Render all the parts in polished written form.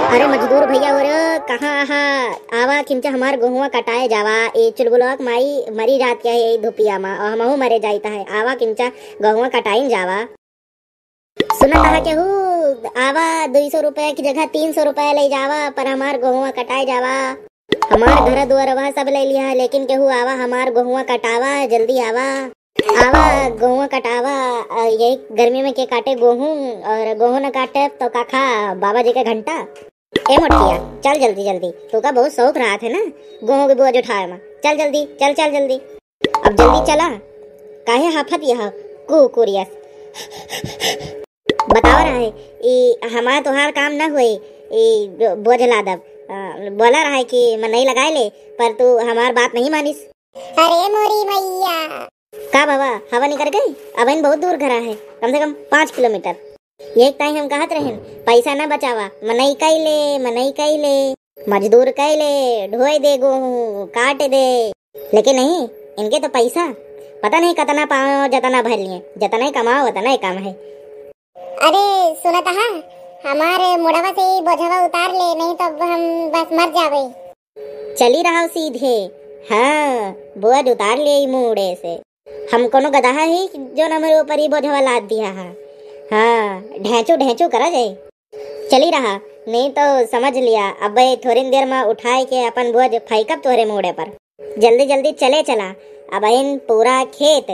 अरे मजदूर भैया हो रे, कहाँ आवा खिंचा हमार गेहुआ कटाए जावा। ए चुलबुलक माई मरी जात क्या है धुपिया मा और हमहू मरे जाता है। आवा खिंचा गेहुआ कटाइन जावा। सुना कहा के हूँ आवा 200 रुपया की जगह 300 रुपया ले जावा, पर हमार गेहुआ कटाए जावा। हमार घर दुआरवा सब ले लिया, लेकिन केहू आवा हमार गेहुआ कटावा, जल्दी आवा। आवा गेहुआ कटावा। यही गर्मी में के काटे गेहूं, और गेहूं न काटे तो काखा बाबा जी का घंटा। ए मोटिया चल जल्दी जल्दी, तो का बहुत शौक रहा थे ना गेहूं के बोझ उठाए में। चल जल्दी चल चल जल्दी, अब जल्दी चला। काहे हाफत यह कुकुरियस बतावा रहा है ई हमारा तोहार काम न हुए। ई बोझ लादब बोला रहा है कि मैं नहीं लगाए ले, पर तू हमार बात नहीं मानिस। अरे मोरी मैया का बाबा हवा निकल गई। अब इन बहुत दूर घरा है, कम से कम 5 किलोमीटर। एक टाइम हम कहत रहे पैसा न बचावा, मनई कैले मजदूर कैले ढोए दे गेहूं काट दे, लेकिन नहीं इनके तो पैसा पता नहीं कितना पाओ जतना भर लिए, जतना ही कमाओ उतना ही काम है। अरे सुना था हमारे मुड़वा से ही बोझवा उतार ले, नहीं तो हम बस मर जावे। चली रहा सीधे। हाँ बोझ उतार ले मुड़े से। हम कोनो गधा है जो न मेरे ऊपर ही बोझवा लाद दिया है। हाँ ढेंचू करा जाए। चली रहा नहीं तो समझ लिया अब थोड़ी देर में उठाए के अपन बोझ फेंकब तोहरे मुड़े पर। जल्दी जल्दी चले चला। अब इन पूरा खेत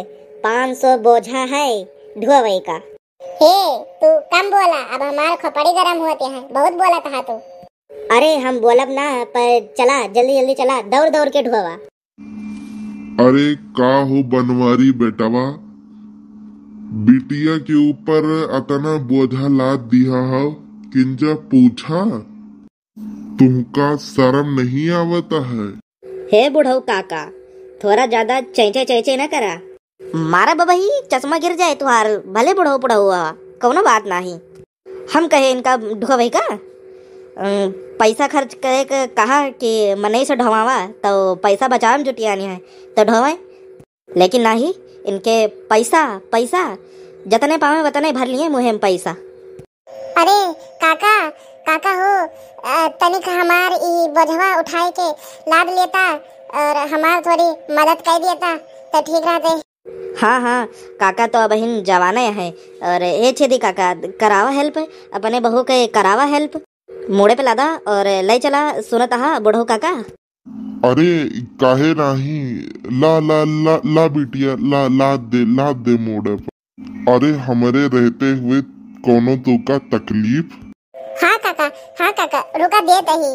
500 बोझा है ढोवे का। हे तू कम बोला, अब हमारे खोपड़ी गरम होते हैं, बहुत बोला था तू। अरे हम बोलब ना, पर चला जल्दी जल्दी चला, दौड़ दौड़ के ढोवा। अरे का हो बनवारी बेटवा, बिटिया के ऊपर अतना बोझा लाद दिया हो, किंजा पूछा तुमका शर्म नहीं आवता है। हे बुढ़ऊ काका थोड़ा ज्यादा चैचे न करा। मारा बाबा ही चश्मा गिर जाए तुहार, भले बुढ़ऊ कौनो बात नहीं। हम कहे इनका ढोवे का पैसा खर्च करे के कहा कि मनई से ढोवावा तो पैसा बचाव में जुटियानी है तो ढोवे, लेकिन नहीं इनके पैसा जतने पावे उतने भर लिए मुहे में पैसा। अरे काका हो तनिक हमार ई बोझवा उठाए के लाद लेता और हमार थोड़ी मदद कर देता तो ठीक रहते। हाँ काका तो अब हिन जवाने है, और हे छेदी काका करावा हेल्प, अपने बहू के करावा हेल्प, मोड़े पे लादा और ले चला। सुनत हा बुढ़ऊ काका। अरे काहे नहीं, ला ला ला ला बिटिया लाद दे मोड़े पर। अरे हमारे रहते हुए कोनो तो का तकलीफ। हाँ काका रुका देते ही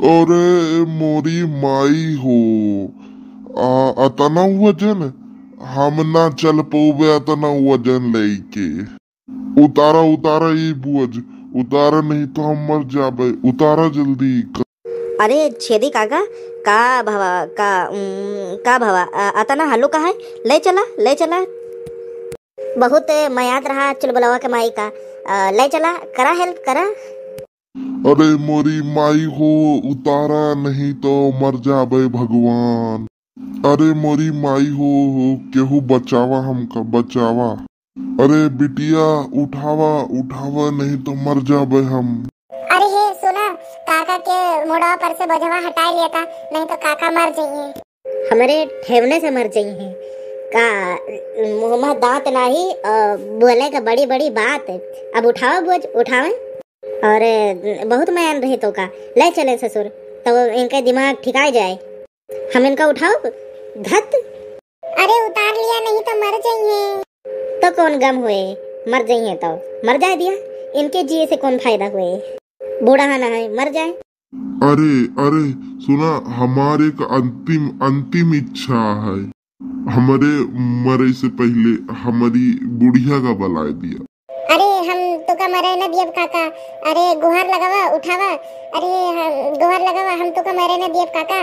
अरे मोरी माई हो, अतना वजन हम ना चल पौबे, अतना वजन लेके उतारा ये बोझ उतारा, नहीं तो हम मर जाबे, उतारा जल्दी। अरे छेदी काका का भवा अतना हल्लू का है, ले चला बहुत मयाद रहा चुलबुलवा के माई का। ले चला करा हेल्प करा। अरे मोरी माई हो, उतारा नहीं तो मर जाबे भगवान। अरे मोरी माई हो केहू बचावा, हमका बचावा। अरे बिटिया उठावा नहीं तो मर जाबे हम। अरे हे सुना काका के मुड़वा पर से बोझवा हटा लिया था, नहीं तो काका मर जाइए। हमारे ठेवने से मर जाइए का मुँह में दांत नहीं बोले का बड़ी बात। अब उठाओ बोझ उठावे, और बहुत मैन रहे तो का ले चले ससुर तो इनका दिमाग ठिकाई जाए। हम इनका उठाओ धत। अरे उतार लिया नहीं तो मर जाइए। तो कौन गम हुए, मर जाइए तो मर जाए दिया, इनके जिए से कौन फायदा हुए। बूढ़ा ना है मर जाए। अरे सुना, हमारे का अंतिम इच्छा है, हमारे मरे से पहले हमारी बुढ़िया का बला दिया। अरे हम तो का मरे न दियब काका। अरे गुहार लगावा उठावा। अरे गुहार लगावा, हम तो का मरे न दियब काका।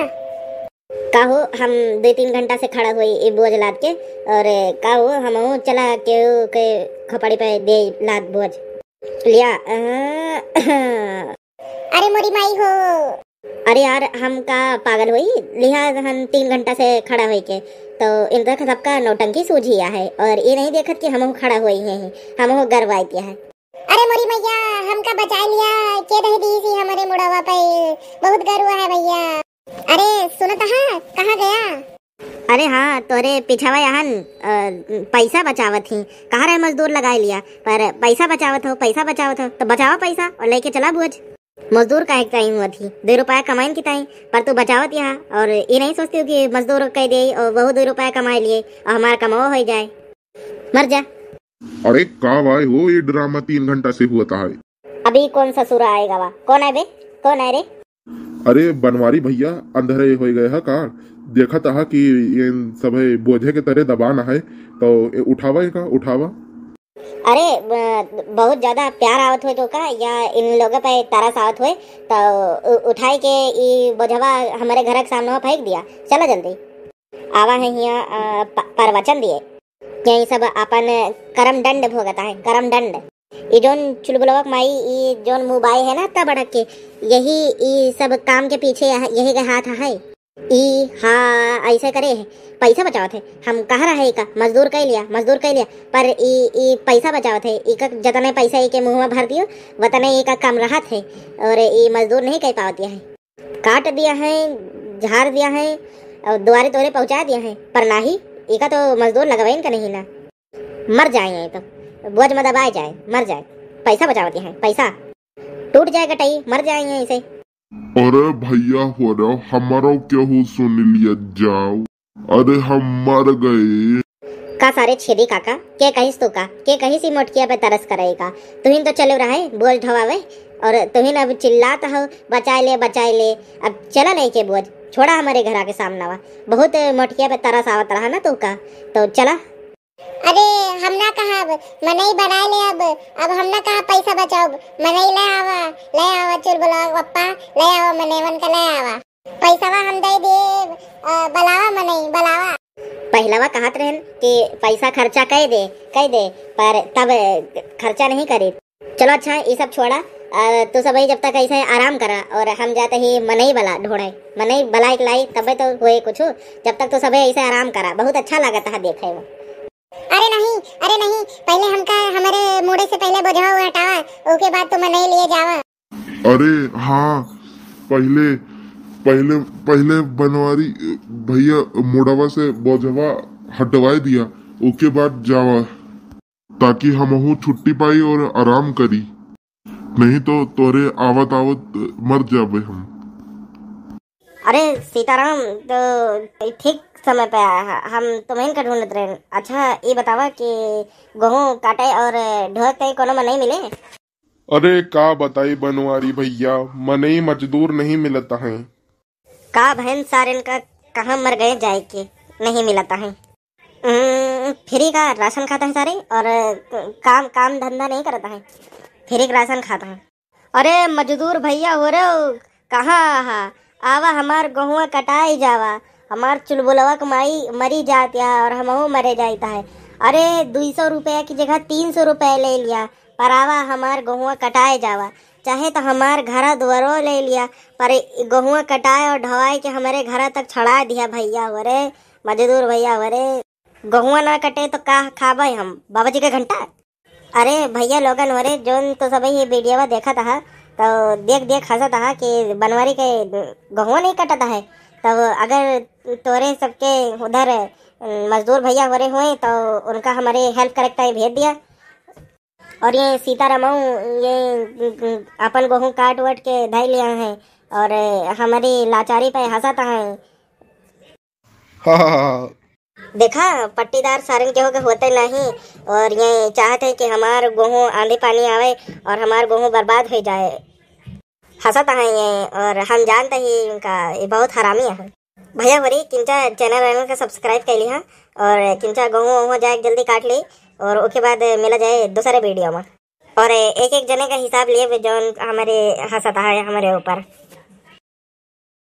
काहो हम 2-3 घंटा से खड़ा हुई ये बोझ लाद के, और काहो हम चला के खपड़ी पे दे लाद बोझ लिया। अरे मोरी माई हो। अरे यार हम का पागल हुई, लिहाज हम 3 घंटा से खड़ा हुई के तो इनका सबका नौटंकी सूझिया है, और ये नहीं देखत कि हम खड़ा हुई हैं, हम गरवाई है। अरे मोरी हमका बचा लिया के दे दी सी हमारे मुड़वा पे बहुत गरुआ है भैया। अरे सुनत है कहाँ गया? अरे हाँ, तोरे पिछावा यहाँ पैसा बचावत ही, कहाँ रहे मजदूर लगा लिया, पर पैसा बचावत हो तो बचावा पैसा और लेके चला बुझ। मजदूर काहे के टाइम हुआ थी, 2 रुपया कमाइन की टाइम, पर तू बचावत यहाँ और ये नहीं सोचती हो कि मजदूर कह दे और बहुत 2 रुपया कमाए लिए और हमारा कमाओ हो जाए, मर जा। अरे का भाई हो, ये ड्रामा 3 घंटा से हुआ था। अभी कौन ससुर आएगा वा? कौन है बे, कौन है रे? अरे बनवारी भैया अंधेरे हो गए है कार, देखा था कि ये सब बोझे के तरह दबाना है तो उठावा का उठावा। अरे बहुत ज्यादा प्यार आवत हुए तो का या इन लोगों पे तरस आवत हुए तो उठाई के ये बोझवा हमारे घर के सामने फेंक दिया। चला जल्दी आवा है यहाँ प्रवचन दिए, यही सब अपन करम दंड भोगता है, करम दंड। ये जोन चुलबुलवक माई ये जोन मोबाइल है ना इतना बड़ा के, यही सब काम के पीछे यही का हाथ है। हाँ ऐसे करे है, पैसा बचावत है। हम कह रहा है का मजदूर कह लिया पर ई पैसा बचावत है। एक जतने पैसा एक मुँह में भर दियो वतने एक कम राहत है और ये मजदूर नहीं कह पावत है, काट दिया है, झाड़ दिया है और द्वारे तोरे पहुंचा दिया है, पर ना ही एक तो मजदूर लगवाइन का नहीं ना, मर जाए तो बोझ में दबाए जाए मर जाए। पैसा बचावती है, पैसा टूट जाएगा टई मर जाएंगे ऐसे। अरे भैया हो रहा हमारा क्या हो सुन लिया जाओ, अरे हम मर गए का सारे छेदी काका के कहिस तो का के कहिस ही मोटकिया पे तरस करेगा। तुहिन तो चले रहा है बोझ ढवावे और तुहिन अब चिल्लाता हो बचाए ले, अब चला नहीं के बोझ छोड़ा हमारे घर के सामने वा, बहुत मोटकिया पे तरस आवत रहा ना तू का, तो चला। अरे हम ना कहा मनई बना ले, अब हम ना कहा पैसा बचाओ, मनई ले आवा चुलबुला पप्पा ले आवा, मनेवन का ले आवा पैसा हम दे दे, बलावा मनई बलावा। पहलावा कहत रहन कि पैसा खर्चा कह दे पर तब खर्चा नहीं करे। चलो अच्छा ये सब छोड़ा, तो सब जब तक ऐसे आराम करा और हम जाते ही मनई बला ढोड़े, मनई बला एक लाई तब तो हुए कुछ, जब तक तो सब ऐसे आराम करा। बहुत अच्छा लगा था देखे वो। अरे नहीं पहले हमका हमारे मुड़े से पहले बोझवा हटावा, ओके बाद तो मनई लिए जावा। अरे हाँ पहले बनवारी भैया मुड़वा से बोझवा हटवा दिया, ओके बाद जावा ताकि हमहू छुट्टी पाई और आराम करी, नहीं तो तोरे आवत मर जावे हम। अरे सीताराम तो ठीक समय पे आया, हम तुम्हें का ढूंढते रहे। अच्छा ये बतावा कि गेहूं काटे और ढोते कोनो में नहीं मिले? अरे का बताई बनवारी भैया, मनई मजदूर नहीं मिलता है। का बहन सारे का कहाँ मर गए जाए के नहीं मिलता है। फ्री का राशन खाता है सारे और काम धंधा नहीं करता है, फ्री का राशन खाता है। अरे मजदूर भैया हो रहे कहाँ आवा, हमार गेहूं कटाई जावा, हमार चुलबुलवा कमाई मरी जाती है और हमहू मरे जाता है। अरे 200 रुपया की जगह 300 रुपया ले लिया, पर आवा हमार गेहूं कटाए जावा, चाहे तो हमार घर दुआरो ले लिया पर गेहूं कटाए और ढवाई के हमारे घर तक छड़ा दिया भैया वरे, मजदूर भैया वरे। गेहूं ना कटे तो का खाबे हम, बाबा जी का घंटा। अरे भैया लोगन वरे जोन तो सब ये वीडियो देखा था तो देख हंसा था कि बनवारी के गेहूं नहीं कटता है, तब अगर तोरे सबके उधर मजदूर भैया वरे हुए तो उनका हमारे हेल्प करेक्ट भेज दिया। और ये सीतारामऊ ये अपन गेहूं काट वट के धै लिया है और हमारी लाचारी पे हंसाता है। देखा पट्टीदार सारन के होते नहीं और ये चाहते हैं कि हमार गेहूं आंधी पानी आवे और हमार गेहूं बर्बाद हो जाए, हंसता है ये। और हम जानते ही इनका ये बहुत हरामी है भैया वरी। किंचा चैनल का सब्सक्राइब कर लिया और किंचा गेहूं जाए जल्दी काट ली और उसके बाद मिला जाए दूसरे वीडियो में और एक जने का हिसाब लिए जो हमारे हंसता है हमारे ऊपर।